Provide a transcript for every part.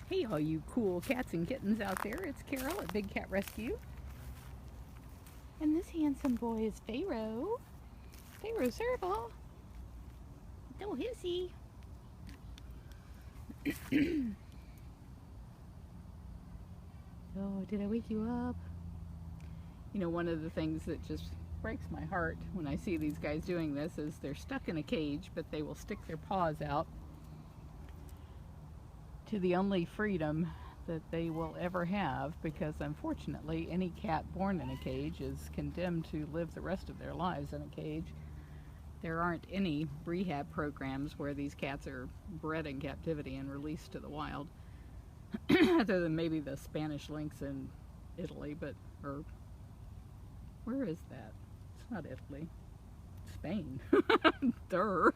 Hey all you cool cats and kittens out there, it's Carol at Big Cat Rescue. And this handsome boy is Pharaoh. Pharaoh Serval. No hissy. Oh, did I wake you up? You know, one of the things that just breaks my heart when I see these guys doing this is they're stuck in a cage, but they will stick their paws out to the only freedom that they will ever have, because unfortunately any cat born in a cage is condemned to live the rest of their lives in a cage. There aren't any rehab programs where these cats are bred in captivity and released to the wild, other than maybe the Spanish lynx in Italy, or where is that? It's not Italy. Spain. Durr.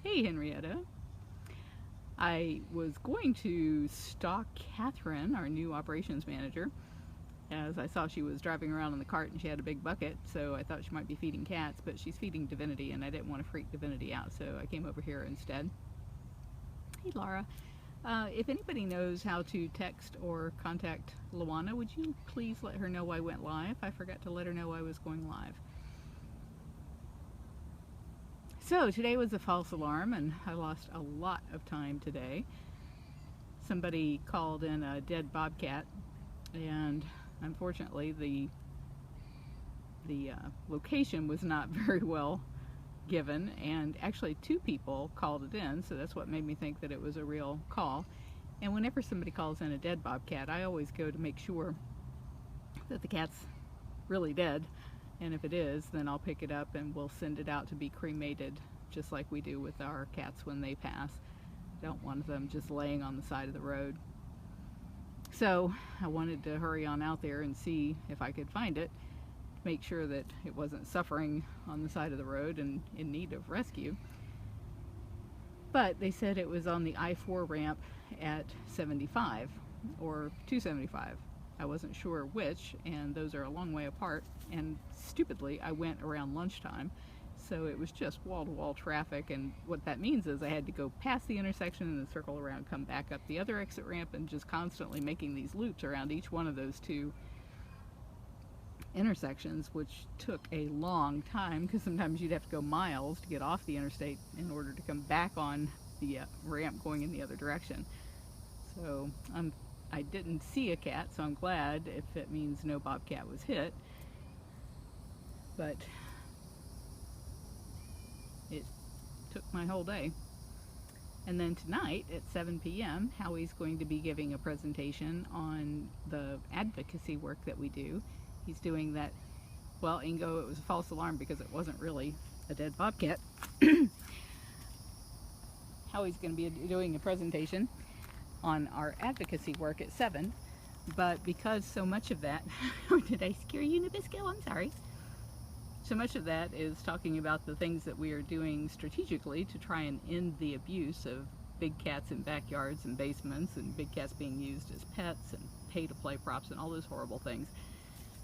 Hey Henrietta. I was going to stalk Catherine, our new operations manager, as I saw she was driving around in the cart and she had a big bucket, so I thought she might be feeding cats, but she's feeding Divinity and I didn't want to freak Divinity out, so I came over here instead. Hey Laura, if anybody knows how to text or contact Luana, would you please let her know I went live? I forgot to let her know I was going live. So today was a false alarm and I lost a lot of time today. Somebody called in a dead bobcat, and unfortunately the location was not very well given, and actually two people called it in, so that's what made me think that it was a real call. And whenever somebody calls in a dead bobcat, I always go to make sure that the cat's really dead. And if it is, then I'll pick it up and we'll send it out to be cremated, just like we do with our cats when they pass. I don't want them just laying on the side of the road. So I wanted to hurry on out there and see if I could find it, make sure that it wasn't suffering on the side of the road and in need of rescue. But they said it was on the I-4 ramp at 75 or 275. I wasn't sure which, and those are a long way apart, and stupidly I went around lunchtime, so it was just wall-to-wall traffic, and what that means is I had to go past the intersection and then circle around, come back up the other exit ramp, and just constantly making these loops around each one of those two intersections, which took a long time, because sometimes you'd have to go miles to get off the interstate in order to come back on the ramp going in the other direction. So I didn't see a cat, so I'm glad, if it means no bobcat was hit. But it took my whole day. And then tonight at 7 p.m. Howie's going to be giving a presentation on the advocacy work that we do. He's doing that, well, Ingo, it was a false alarm because it wasn't really a dead bobcat. Howie's going to be doing a presentation on our advocacy work at 7, but because so much of that, did I scare you, Nabisco? I'm sorry. So much of that is talking about the things that we are doing strategically to try and end the abuse of big cats in backyards and basements, and big cats being used as pets and pay-to-play props and all those horrible things.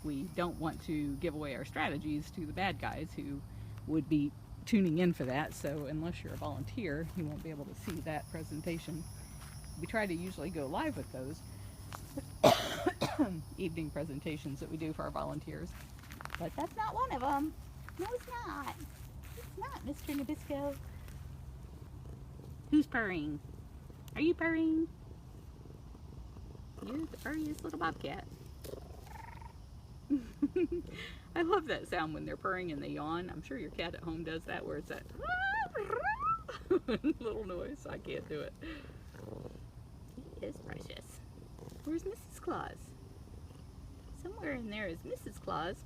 We don't want to give away our strategies to the bad guys who would be tuning in for that, so unless you're a volunteer, you won't be able to see that presentation. We try to usually go live with those evening presentations that we do for our volunteers, but that's not one of them. No, it's not. It's not, Mr. Nabisco. Who's purring? Are you purring? You're the purriest little bobcat. I love that sound when they're purring and they yawn. I'm sure your cat at home does that, where it's that little noise. I can't do it. He is precious. Where's Mrs. Claus? Somewhere in there is Mrs. Claus.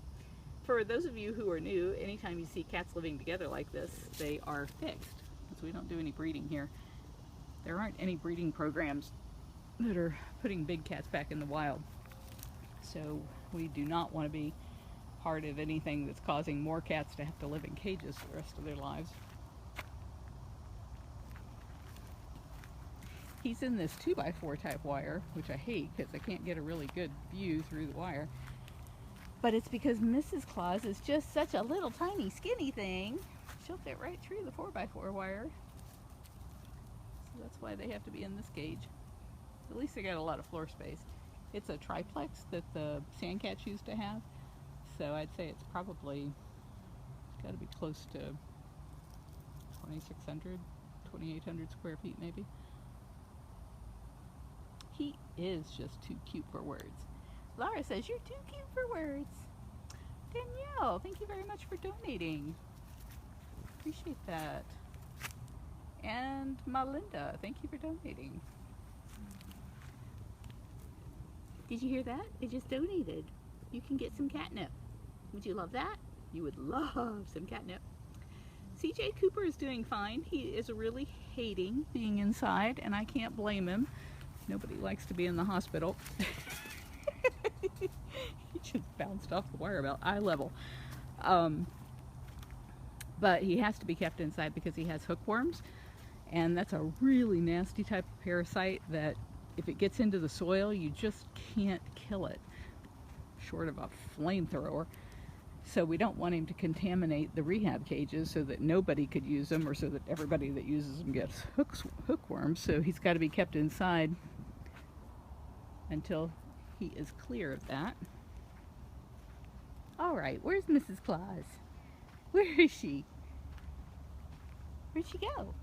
For those of you who are new, anytime you see cats living together like this, they are fixed, because we don't do any breeding here. There aren't any breeding programs that are putting big cats back in the wild. So we do not want to be part of anything that's causing more cats to have to live in cages for the rest of their lives. He's in this 2x4 type wire, which I hate because I can't get a really good view through the wire. But it's because Mrs. Claus is just such a little tiny skinny thing. She'll fit right through the 4x4 wire. So that's why they have to be in this cage. At least they got a lot of floor space. It's a triplex that the sandcats used to have, so I'd say it's probably got to be close to 2,600, 2,800 square feet maybe. He is just too cute for words. Laura says, you're too cute for words. Danielle, thank you very much for donating. Appreciate that. And Melinda, thank you for donating. Did you hear that? They just donated. You can get some catnip. Would you love that? You would love some catnip. CJ Cooper is doing fine. He is really hating being inside, and I can't blame him. Nobody likes to be in the hospital. He just bounced off the wire about eye level. But he has to be kept inside because he has hookworms, and that's a really nasty type of parasite that if it gets into the soil, you just can't kill it, short of a flamethrower. So we don't want him to contaminate the rehab cages so that nobody could use them, or so that everybody that uses them gets hookworms. So he's got to be kept inside until he is clear of that. All right, where's Mrs. Claus? Where is she? Where'd she go?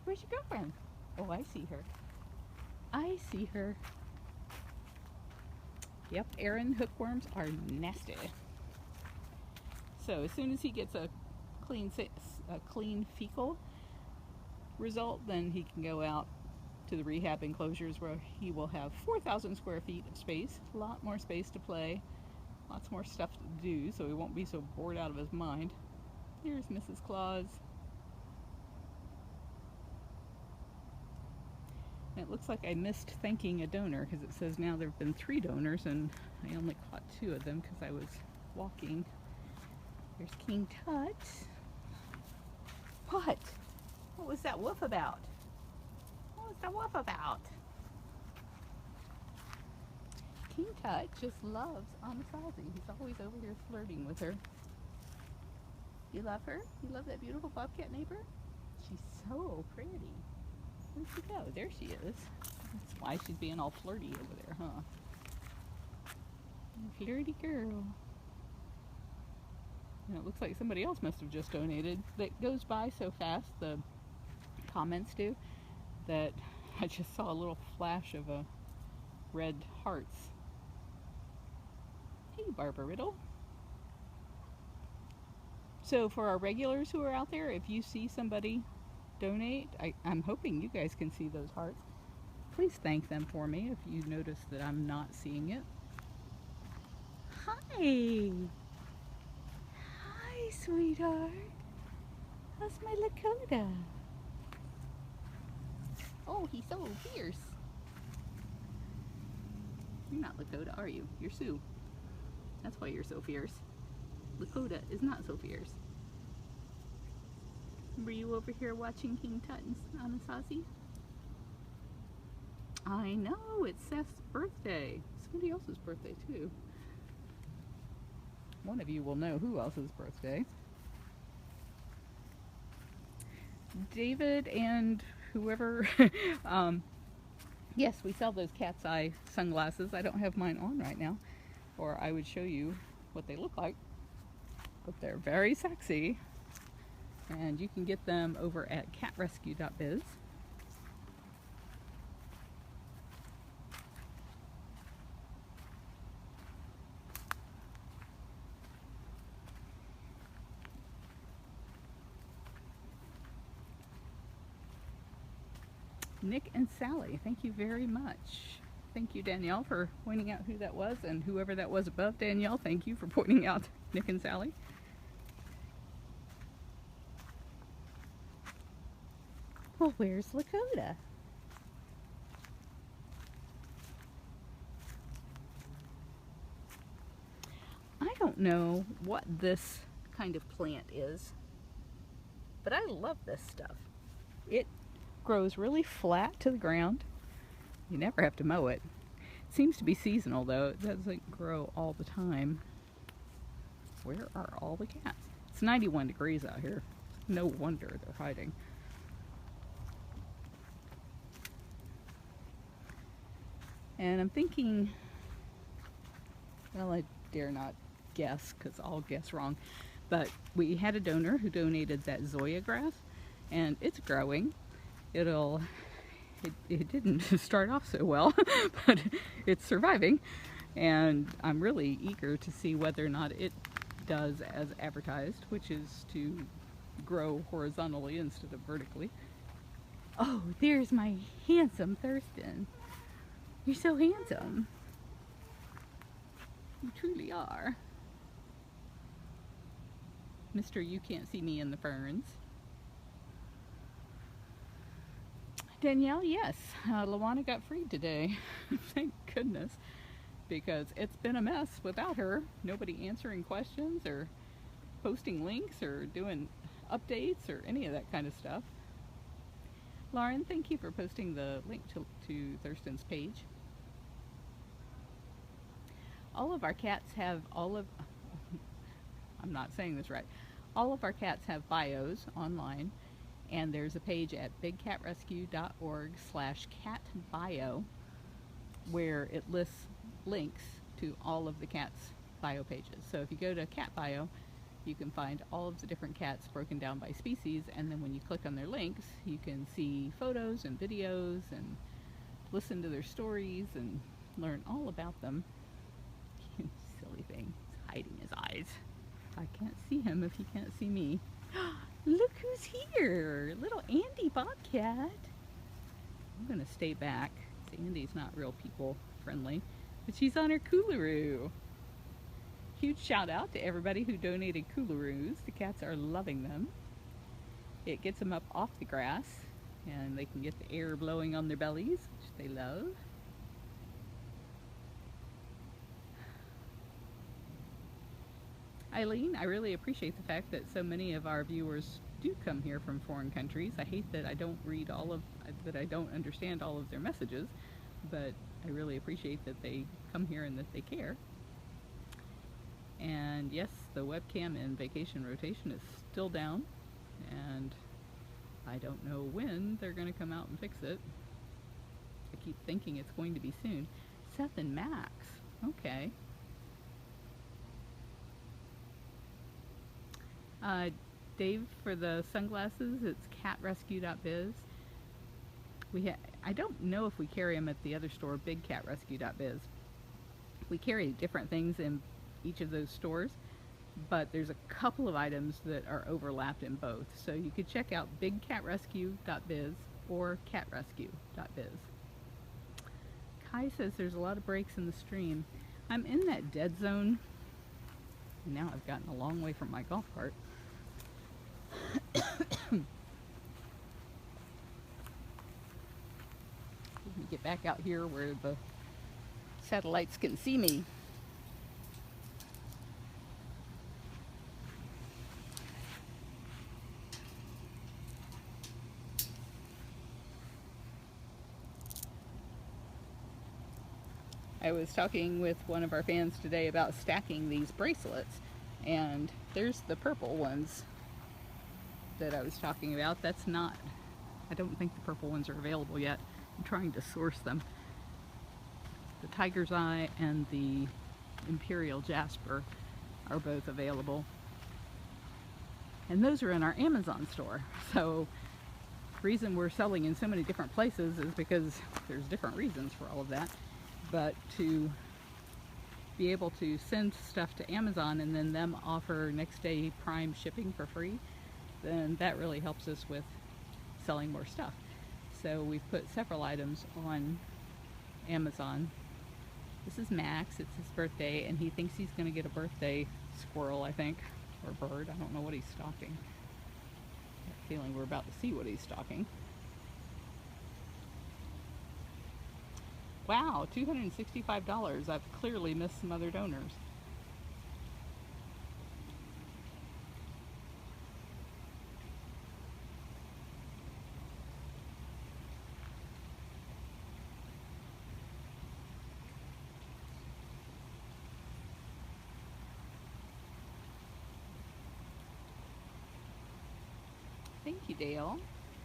Where's your girlfriend? Oh, I see her. I see her. Yep, Aaron, hookworms are nasty. So as soon as he gets a clean fecal result, then he can go out to the rehab enclosures where he will have 4,000 square feet of space, a lot more space to play, lots more stuff to do, so he won't be so bored out of his mind. Here's Mrs. Claus. And it looks like I missed thanking a donor because it says now there have been 3 donors and I only caught 2 of them because I was walking. There's King Tut. What? What was that woof about? What was that woof about? King Tut just loves Anasazi. He's always over here flirting with her. You love her? You love that beautiful bobcat neighbor? She's so pretty. Where'd she go? There she is. That's why she's being all flirty over there, huh? Flirty girl. And it looks like somebody else must have just donated. That goes by so fast, the comments do, that I just saw a little flash of a red hearts. Hey, Barbara Riddle. So for our regulars who are out there, if you see somebody donate, I'm hoping you guys can see those hearts. Please thank them for me if you notice that I'm not seeing it. Hi! Hi, sweetheart. How's my Lakota? Oh, he's so fierce. You're not Lakota, are you? You're Sioux. That's why you're so fierce. Lakota is not so fierce. Were you over here watching King Tut and Anasazi? I know, it's Seth's birthday. Somebody else's birthday too. One of you will know who else's birthday. David and whoever, yes, we sell those cat's eye sunglasses. I don't have mine on right now, or I would show you what they look like. But they're very sexy, and you can get them over at catrescue.biz. Nick and Sally, thank you very much. Thank you, Danielle, for pointing out who that was, and whoever that was above Danielle, thank you for pointing out Nick and Sally. Well, where's Lakota? I don't know what this kind of plant is, but I love this stuff. It grows really flat to the ground. You never have to mow it. It seems to be seasonal though. It doesn't grow all the time. Where are all the cats? It's 91 degrees out here. No wonder they're hiding. And I'm thinking, well, I dare not guess because I'll guess wrong, but we had a donor who donated that Zoya grass, and it's growing. It didn't start off so well, but it's surviving, and I'm really eager to see whether or not it does as advertised, which is to grow horizontally instead of vertically. Oh, there's my handsome Thurston. You're so handsome. You truly are. Mr. You Can't See Me in the Ferns. Danielle, yes, Lawana got freed today. Thank goodness, because it's been a mess without her. Nobody answering questions or posting links or doing updates or any of that kind of stuff. Lauren, thank you for posting the link to Thurston's page. All of our cats have I'm not saying this right. All of our cats have bios online, and there's a page at bigcatrescue.org/catbio where it lists links to all of the cats' bio pages. So if you go to cat bio, you can find all of the different cats broken down by species, and then when you click on their links, you can see photos and videos and listen to their stories and learn all about them. Silly thing, he's hiding his eyes. I can't see him if he can't see me. Look who's here! Little Andy Bobcat. I'm gonna stay back. Andy's not real people friendly, but she's on her coolaroo. Huge shout out to everybody who donated coolaroos. The cats are loving them. It gets them up off the grass and they can get the air blowing on their bellies, which they love. Eileen, I really appreciate the fact that so many of our viewers do come here from foreign countries. I hate that I don't read that I don't understand all of their messages, but I really appreciate that they come here and that they care. And yes, the webcam in vacation rotation is still down, and I don't know when they're going to come out and fix it. I keep thinking it's going to be soon. Seth and Max, okay. Dave, for the sunglasses, it's catrescue.biz. I don't know if we carry them at the other store, bigcatrescue.biz. We carry different things in each of those stores, but there's a couple of items that are overlapped in both. So you could check out bigcatrescue.biz or catrescue.biz. Kai says there's a lot of breaks in the stream. I'm in that dead zone. Now I've gotten a long way from my golf cart. Let me get back out here where the satellites can see me. I was talking with one of our fans today about stacking these bracelets, and there's the purple ones that I was talking about. That's not, I don't think the purple ones are available yet. I'm trying to source them. The Tiger's Eye and the Imperial Jasper are both available, and those are in our Amazon store. So the reason we're selling in so many different places is because there's different reasons for all of that. But to be able to send stuff to Amazon and then them offer next day Prime shipping for free, then that really helps us with selling more stuff. So we've put several items on Amazon. This is Max, it's his birthday, and he thinks he's going to get a birthday squirrel, I think, or bird. I don't know what he's stalking. I have a feeling we're about to see what he's stalking. Wow, $265. I've clearly missed some other donors. Thank you, Dale.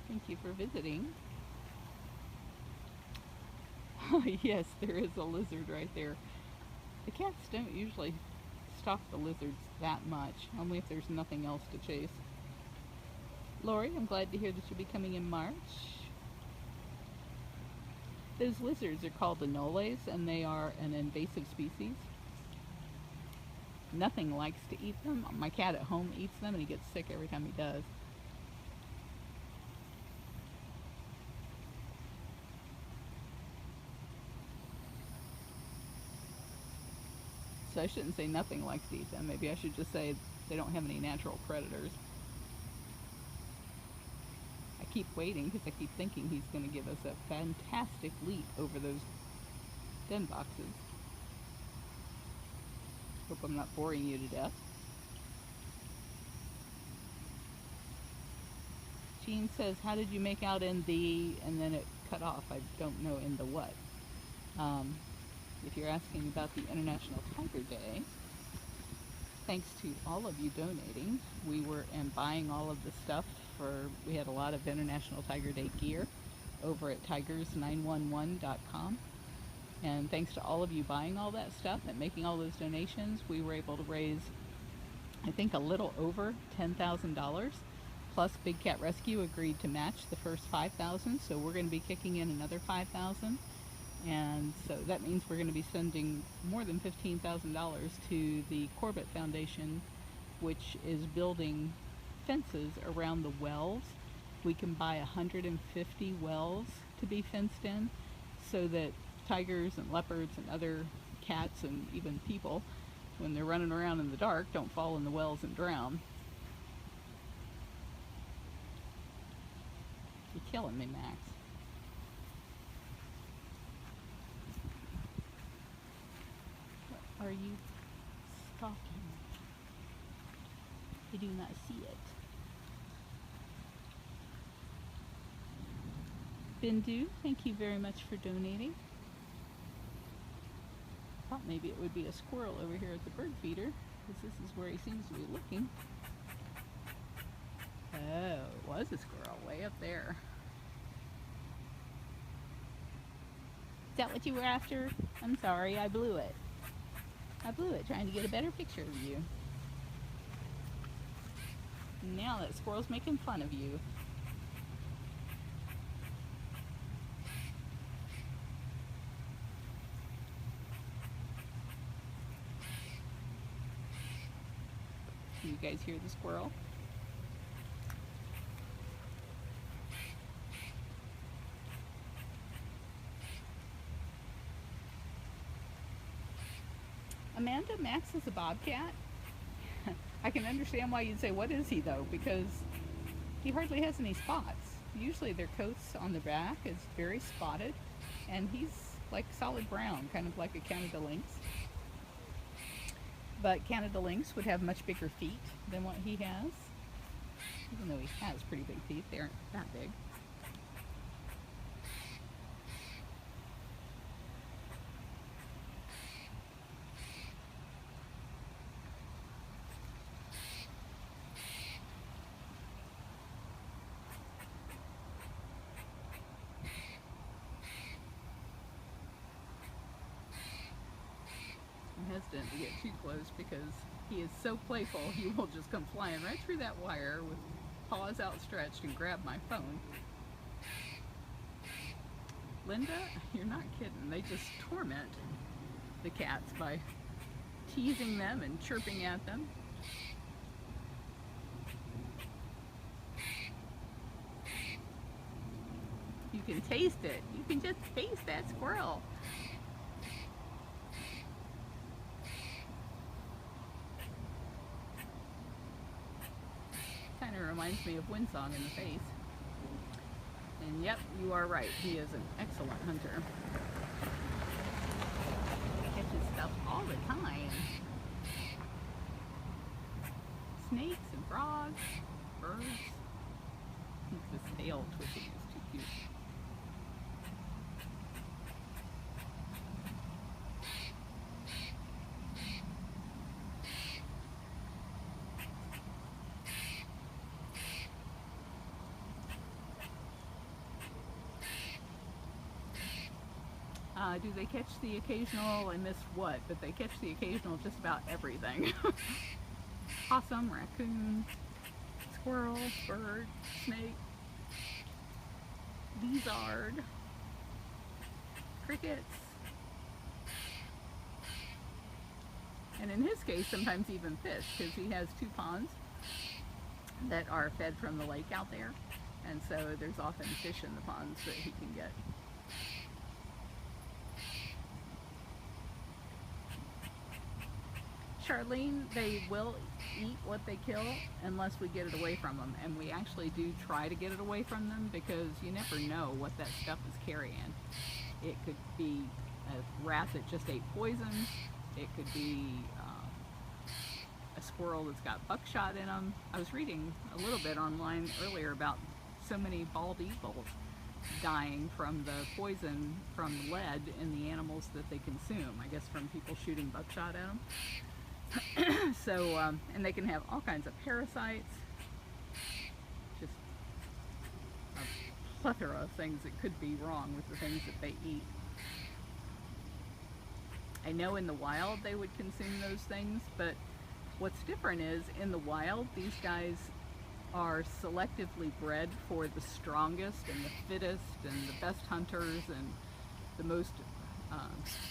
Thank you for visiting. Yes, there is a lizard right there. The cats don't usually stalk the lizards that much, only if there's nothing else to chase. Lori, I'm glad to hear that you'll be coming in March. Those lizards are called anoles, and they are an invasive species. Nothing likes to eat them. My cat at home eats them, and he gets sick every time he does. So I shouldn't say nothing likes to eat them. Maybe I should just say they don't have any natural predators. I keep waiting because I keep thinking he's going to give us a fantastic leap over those den boxes. Hope I'm not boring you to death. Jean says, how did you make out in the, and then it cut off. I don't know in the what. If you're asking about the International Tiger Day, thanks to all of you donating, we were and buying all of the stuff we had a lot of International Tiger Day gear over at tigers911.com. And thanks to all of you buying all that stuff and making all those donations, we were able to raise, I think, a little over $10,000. Plus, Big Cat Rescue agreed to match the first $5,000, so we're going to be kicking in another $5,000. And so that means we're going to be sending more than $15,000 to the Corbett Foundation, which is building fences around the wells. We can buy 150 wells to be fenced in so that tigers and leopards and other cats and even people, when they're running around in the dark, don't fall in the wells and drown. You're killing me, Max. What are you stalking? I do not see it. Bindu, thank you very much for donating. Thought maybe it would be a squirrel over here at the bird feeder, because this is where he seems to be looking. Oh, it was a squirrel way up there. Is that what you were after? I'm sorry, I blew it. I blew it trying to get a better picture of you. Now that squirrel's making fun of you. Can you guys hear the squirrel? Amanda, Max is a bobcat. I can understand why you'd say, what is he though? Because he hardly has any spots. Usually their coats on the back is very spotted, and he's like solid brown, kind of like a Canada lynx. But Canada lynx would have much bigger feet than what he has. Even though he has pretty big feet, they aren't that big. I'm hesitant to get too close because he is so playful, he will just come flying right through that wire with paws outstretched and grab my phone. Linda, you're not kidding. They just torment the cats by teasing them and chirping at them. You can taste it. You can just taste that squirrel. Kind of reminds me of Windsong in the face. And yep, you are right. He is an excellent hunter. Catches stuff all the time. Snakes and frogs, birds. I think this tail twitching is too cute. Do they catch the occasional, I missed what, but they catch the occasional just about everything. Possum, raccoon, squirrel, bird, snake, lizard, crickets, and in his case sometimes even fish, because he has 2 ponds that are fed from the lake out there, and so there's often fish in the ponds that he can get. Charlene, they will eat what they kill unless we get it away from them, and we actually do try to get it away from them, because you never know what that stuff is carrying. It could be a rat that just ate poison, it could be a squirrel that's got buckshot in them. I was reading a little bit online earlier about so many bald eagles dying from the poison from lead in the animals that they consume, I guess from people shooting buckshot at them. So, and they can have all kinds of parasites, just a plethora of things that could be wrong with the things that they eat. I know in the wild they would consume those things, but what's different is in the wild these guys are selectively bred for the strongest and the fittest and the best hunters and the most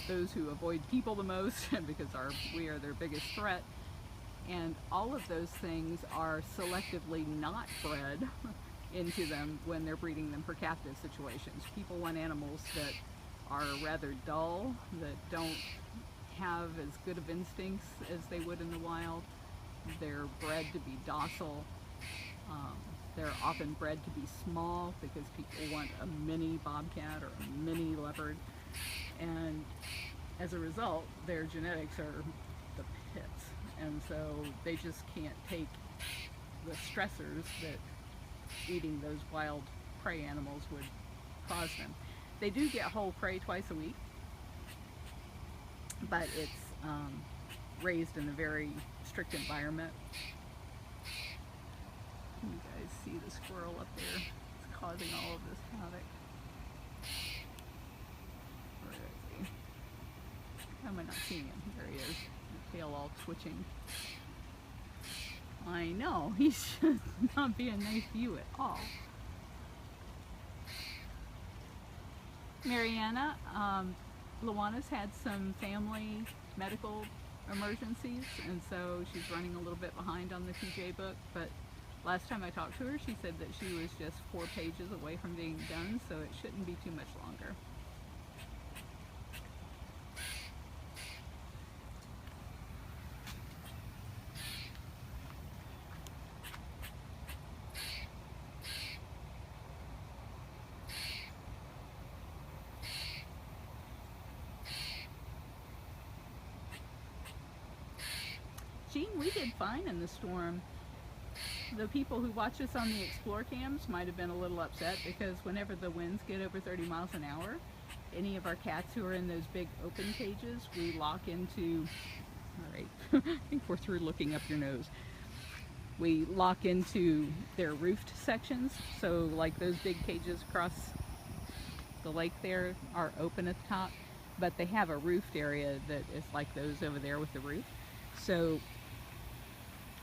those who avoid people the most because we are their biggest threat, and all of those things are selectively not bred into them when they're breeding them for captive situations. People want animals that are rather dull, that don't have as good of instincts as they would in the wild. They're bred to be docile. They're often bred to be small because people want a mini bobcat or a mini leopard, and as a result their genetics are the pits, and so they just can't take the stressors that eating those wild prey animals would cause them. They do get whole prey twice a week, but it's raised in a very strict environment. You guys see the squirrel up there? It's causing all of this havoc. Where is he? How am I not seeing him? There he is. The tail all twitching. I know, he's just not being nice to you at all. Mariana, Luana's had some family medical emergencies, and so she's running a little bit behind on the TJ book, but last time I talked to her she said that she was just 4 pages away from being done, so it shouldn't be too much longer. Jean, we did fine in the storm. The people who watch us on the Explore cams might have been a little upset because whenever the winds get over 30 miles an hour, any of our cats who are in those big open cages, we lock into, all right, I think we're through looking up your nose. We lock into their roofed sections, so like those big cages across the lake there are open at the top, but they have a roofed area that is like those over there with the roof. So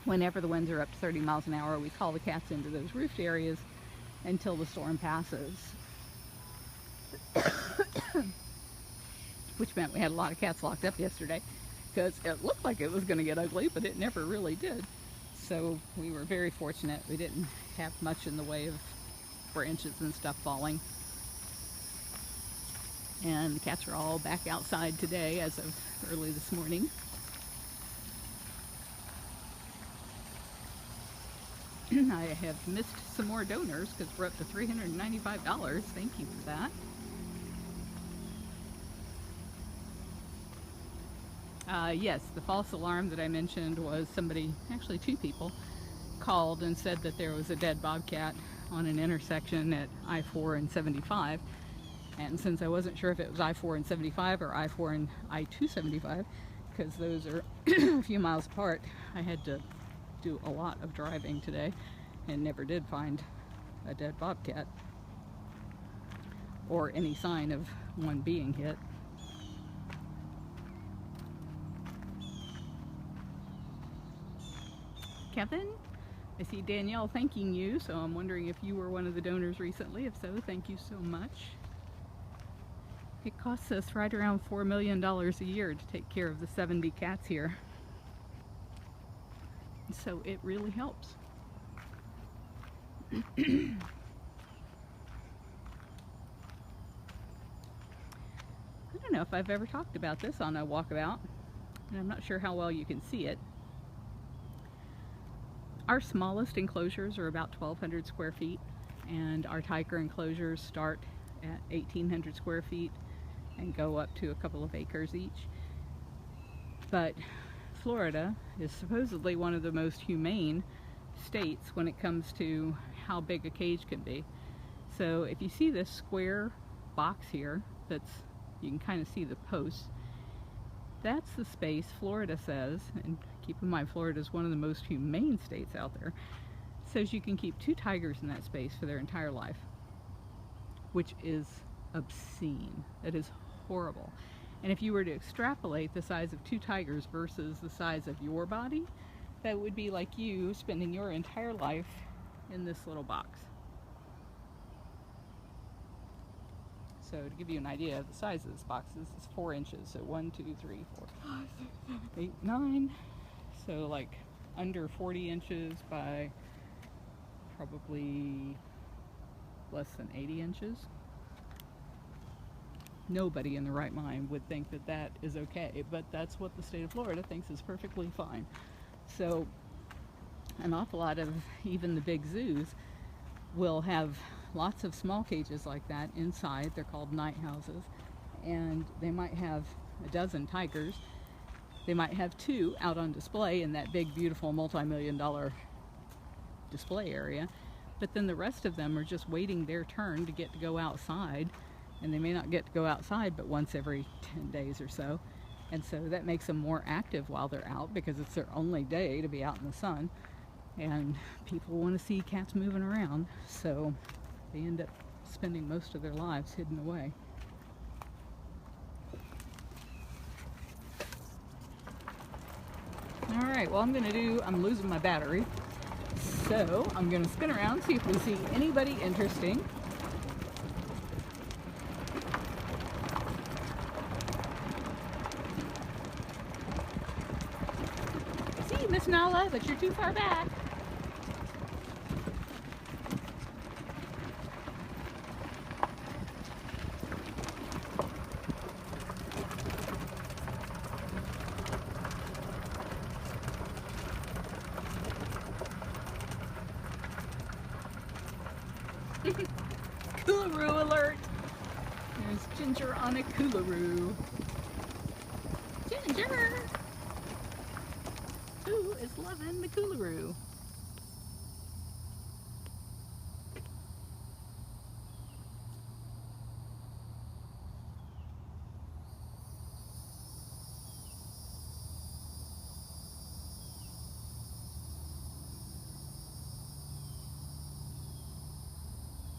whenever the winds are up to 30 miles an hour, we call the cats into those roofed areas until the storm passes. Which meant we had a lot of cats locked up yesterday because it looked like it was going to get ugly, but it never really did. So we were very fortunate. We didn't have much in the way of branches and stuff falling. And the cats are all back outside today as of early this morning. I have missed some more donors because we're up to $395. Thank you for that. Yes, the false alarm that I mentioned was somebody, actually 2 people, called and said that there was a dead bobcat on an intersection at I-4 and 75. And since I wasn't sure if it was I-4 and 75 or I-4 and I-275, because those are a few miles apart, I had to do a lot of driving today and never did find a dead bobcat or any sign of one being hit. Kevin. I see Danielle thanking you, so I'm wondering if you were one of the donors recently. If so, thank you so much. It costs us right around $4 million a year to take care of the 70 cats here. So it really helps. I don't know if I've ever talked about this on a walkabout, and I'm not sure how well you can see it. Our smallest enclosures are about 1,200 square feet, and our tiger enclosures start at 1,800 square feet and go up to a couple of acres each. But Florida is supposedly one of the most humane states when it comes to how big a cage can be. So if you see this square box here, you can kind of see the posts, that's the space Florida says, and keep in mind Florida is one of the most humane states out there, says you can keep 2 tigers in that space for their entire life, which is obscene. That is horrible. And if you were to extrapolate the size of 2 tigers versus the size of your body, that would be like you spending your entire life in this little box. So to give you an idea of the size of this box, this is 4 inches. So 1, 2, 3, 4, 5, 6, 7, 8, 9. So like under 40 inches by probably less than 80 inches. Nobody in their right mind would think that that is okay, but that's what the state of Florida thinks is perfectly fine. So an awful lot of even the big zoos will have lots of small cages like that inside. They're called night houses, and they might have a dozen tigers. They might have 2 out on display in that big beautiful multi-million-dollar display area, but then the rest of them are just waiting their turn to get to go outside, and they may not get to go outside but once every 10 days or so. And so that makes them more active while they're out, because it's their only day to be out in the sun, and people want to see cats moving around, so they end up spending most of their lives hidden away. Alright, well I'm losing my battery, so I'm going to spin around, see if we see anybody interesting. See, Miss Nala, but you're too far back. Coolaroo alert! There's Ginger on a coolaroo. Ginger! Who is loving the coolaroo?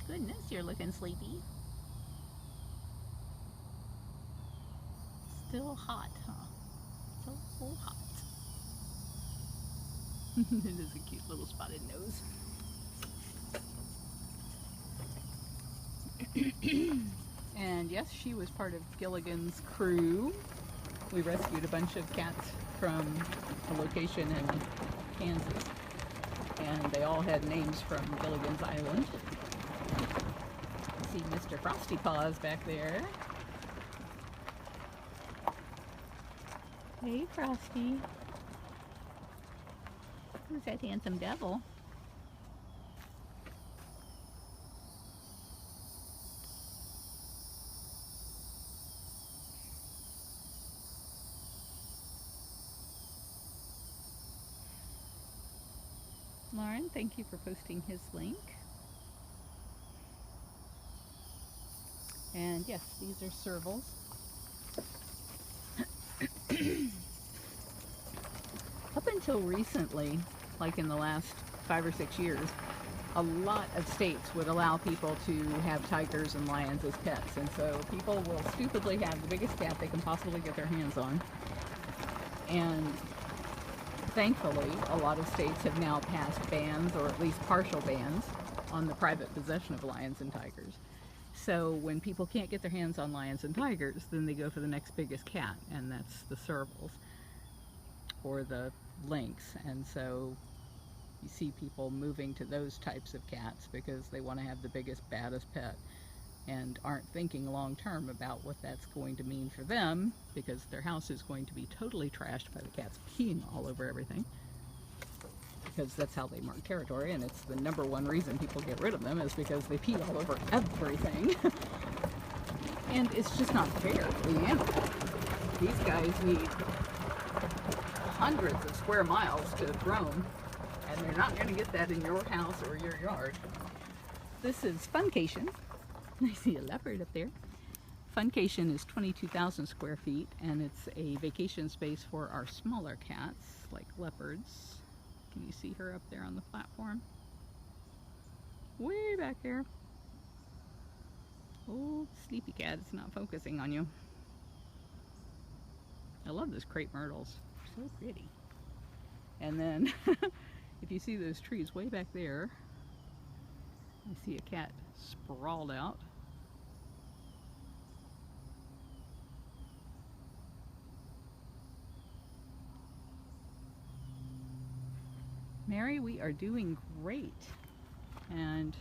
Goodness, you're looking sleepy. Still hot, huh? So hot. It is a cute little spotted nose. And yes, she was part of Gilligan's crew. We rescued a bunch of cats from a location in Kansas, and they all had names from Gilligan's Island. See Mr. Frosty Paws back there. Hey, Frosty. Who's that handsome devil? Lauren, thank you for posting his link. And yes, these are servals. Up until recently, like in the last 5 or 6 years, a lot of states would allow people to have tigers and lions as pets, and so people will stupidly have the biggest cat they can possibly get their hands on. And Thankfully, a lot of states have now passed bans, or at least partial bans, on the private possession of lions and tigers. So when people can't get their hands on lions and tigers, then they go for the next biggest cat, and that's the servals or the lynx. And so you see people moving to those types of cats because they want to have the biggest, baddest pet, and aren't thinking long term about what that's going to mean for them, because their house is going to be totally trashed by the cats peeing all over everything, because that's how they mark territory, and it's the #1 reason people get rid of them, is because they pee all over everything. And it's just not fair to the animal. These guys need hundreds of square miles to roam, and they're not going to get that in your house or your yard. This is Funcation. I see a leopard up there. Funcation is 22,000 square feet, and it's a vacation space for our smaller cats, like leopards. Can you see her up there on the platform? Way back there. Old sleepy cat, it's not focusing on you. I love those crepe myrtles. They're so pretty. And then, if you see those trees way back there, I see a cat sprawled out. Mary, we are doing great, and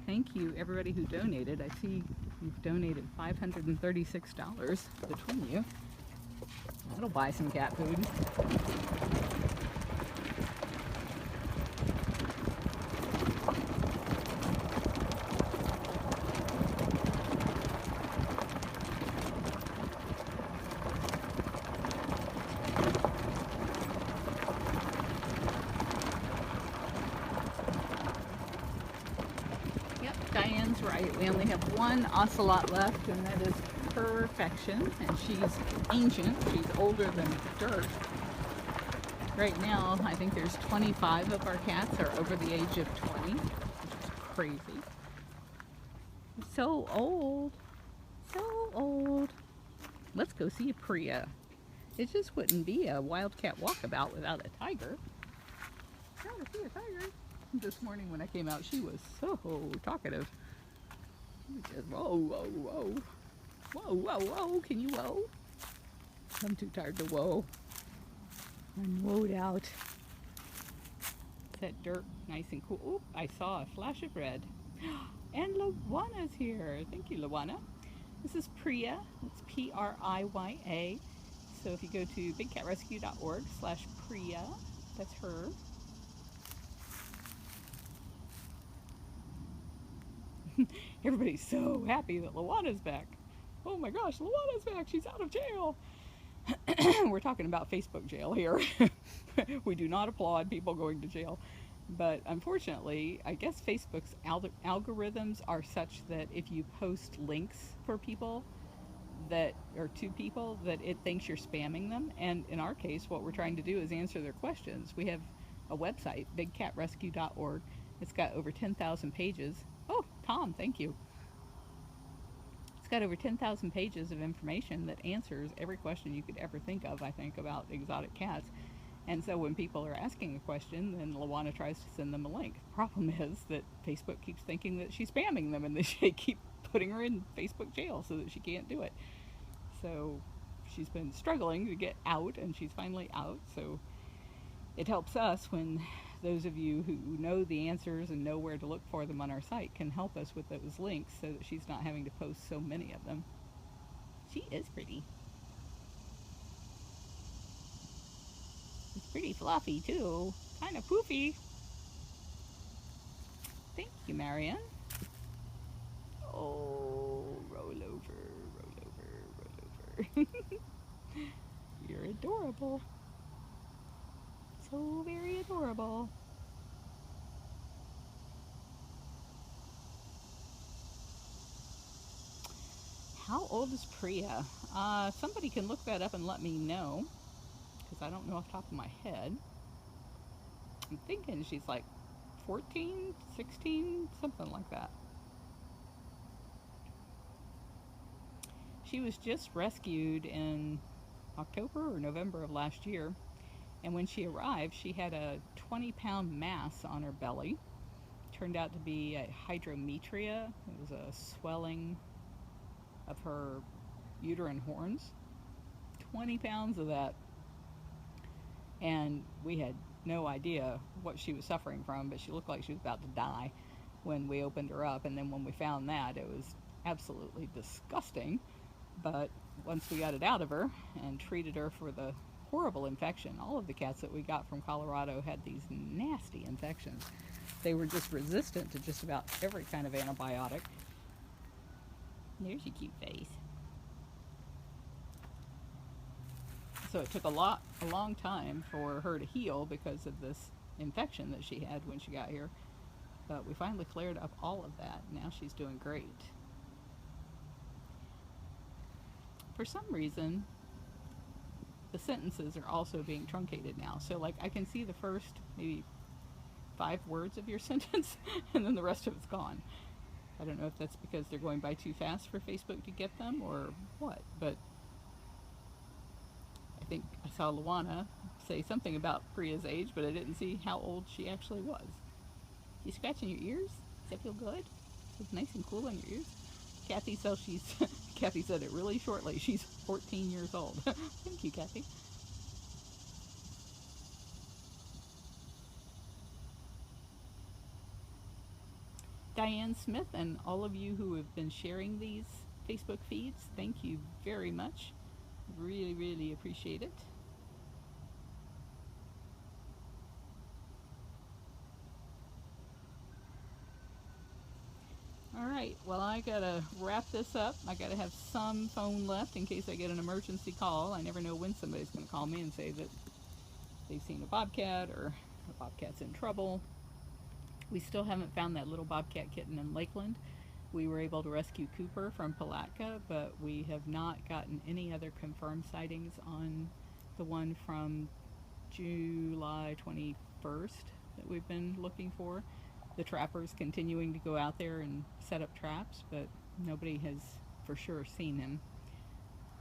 thank you everybody who donated. I see you've donated $536 between you. That'll buy some cat food. Diane's right. We only have one ocelot left, and that is Perfection. And she's ancient. She's older than dirt. Right now, I think there's 25 of our cats are over the age of 20, which is crazy. So old. So old. Let's go see a Priya. It just wouldn't be a wildcat walkabout without a tiger. Gotta see a tiger. This morning when I came out, she was so talkative. She was just, whoa, whoa, whoa. Whoa, whoa, whoa, can you whoa? I'm too tired to whoa. I'm woed out. Is that dirt nice and cool? Oop, I saw a flash of red. And Luana's here. Thank you, Luana. This is Priya. It's P-R-I-Y-A. So if you go to bigcatrescue.org/Priya, that's her. Everybody's so happy that Luana's back. Oh my gosh, Luana's back. She's out of jail. We're talking about Facebook jail here. We do not applaud people going to jail. But unfortunately, I guess Facebook's algorithms are such that if you post links for people that are to people, that it thinks you're spamming them. And in our case, what we're trying to do is answer their questions. We have a website, bigcatrescue.org. It's got over 10,000 pages. Oh, Tom, thank you. It's got over 10,000 pages of information that answers every question you could ever think of, I think, about exotic cats. And so when people are asking a question, then Luana tries to send them a link. The problem is that Facebook keeps thinking that she's spamming them, and they keep putting her in Facebook jail so that she can't do it. So she's been struggling to get out, and she's finally out. So it helps us when those of you who know the answers and know where to look for them on our site can help us with those links so that she's not having to post so many of them. She is pretty. It's pretty fluffy too. Kind of poofy. Thank you, Marianne. Oh, roll over, roll over, roll over. You're adorable. So very adorable. How old is Priya? Somebody can look that up and let me know, because I don't know off the top of my head. I'm thinking she's like 14, 16, something like that. She was just rescued in October or November of last year, And when she arrived, she had a 20-pound mass on her belly. Turned out to be a hydrometria. It was a swelling of her uterine horns. 20 pounds of that. And we had no idea what she was suffering from, but she looked like she was about to die when we opened her up. And then when we found that, it was absolutely disgusting. But once we got it out of her and treated her for the horrible infection, all of the cats that we got from Colorado had these nasty infections. They were just resistant to just about every kind of antibiotic. There's your cute face. So it took a long time for her to heal because of this infection that she had when she got here. But we finally cleared up all of that. Now she's doing great. For some reason, the sentences are also being truncated now. So like I can see the first maybe 5 words of your sentence and then the rest of it's gone. I don't know if that's because they're going by too fast for Facebook to get them or what, but I think I saw Luana say something about Priya's age, but I didn't see how old she actually was. You scratching your ears? Does that feel good? It's nice and cool on your ears. Kathy says Kathy said it really shortly. She's 14 years old. Thank you, Kathy. Diane Smith and all of you who have been sharing these Facebook feeds, thank you very much. Really, really appreciate it. Alright, well I gotta wrap this up. I gotta have some phone left in case I get an emergency call. I never know when somebody's gonna call me and say that they've seen a bobcat or a bobcat's in trouble. We still haven't found that little bobcat kitten in Lakeland. We were able to rescue Cooper from Palatka, but we have not gotten any other confirmed sightings on the one from July 21st that we've been looking for. The trappers continuing to go out there and set up traps, but nobody has for sure seen him.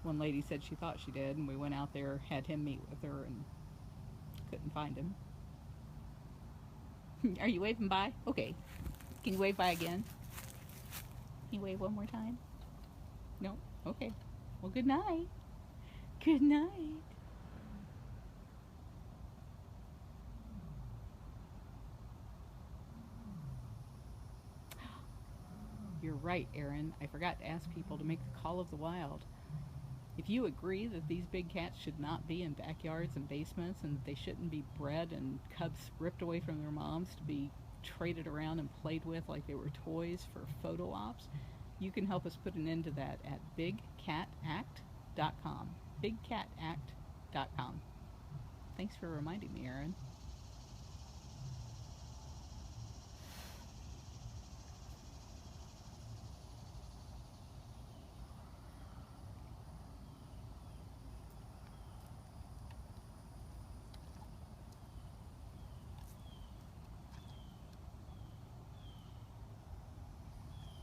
One lady said she thought she did, and we went out there, had him meet with her, and couldn't find him. Are you waving bye? Okay. Can you wave bye again? Can you wave one more time? No? Okay. Well, good night. Good night. You're right, Erin. I forgot to ask people to make the call of the wild. If you agree that these big cats should not be in backyards and basements and they shouldn't be bred and cubs ripped away from their moms to be traded around and played with like they were toys for photo ops, you can help us put an end to that at bigcatact.com. bigcatact.com. Thanks for reminding me, Erin.